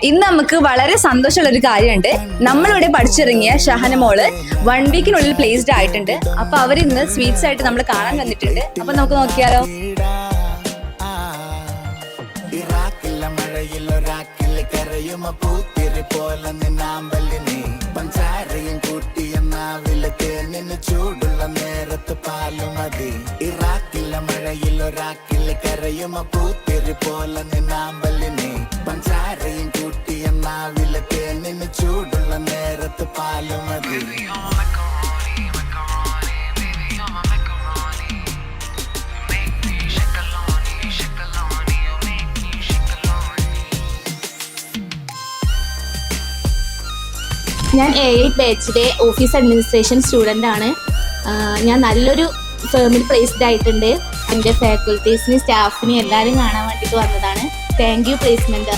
ഇന്ന് നമുക്ക് വളരെ സന്തോഷമുള്ള ഒരു കാര്യമുണ്ട്. നമ്മളിവിടെ പഠിച്ചിറങ്ങിയ ഷഹന മോള് 1 വീക്കിനുള്ളിൽ പ്ലേസ്ഡ് ആയിട്ടുണ്ട്. അപ്പൊ അവരിന്ന് സ്വീറ്റ്സ് ആയിട്ട് നമ്മൾ കാണാൻ വന്നിട്ടുണ്ട്. അപ്പൊ നമുക്ക് നോക്കിയാലോ. ചൂടുള്ള നേരത്ത് പാലുമതി ഇറാക്കില്ല മഴയിലൊരാക്കില്ല കരയുമ പൂത്തിരി പോലെ നിന്നാമ്പലിനെ പഞ്ചാരയും കൂട്ടിയ നാവിലെ തേനിന് ചൂടുള്ള നേരത്ത് പാലുമതി. ഞാൻ A8 ബാച്ചിലെ ഓഫീസ് അഡ്മിനിസ്ട്രേഷൻ സ്റ്റുഡൻ്റ് ആണ്. ഞാൻ നല്ലൊരു ഫേമിൽ പ്ലേസ്ഡ് ആയിട്ടുണ്ട്. എൻ്റെ ഫാക്കൽറ്റീസിനെയും സ്റ്റാഫിനെയും എല്ലാവരും കാണാൻ വേണ്ടിയിട്ട് വന്നതാണ്. Thank you placement.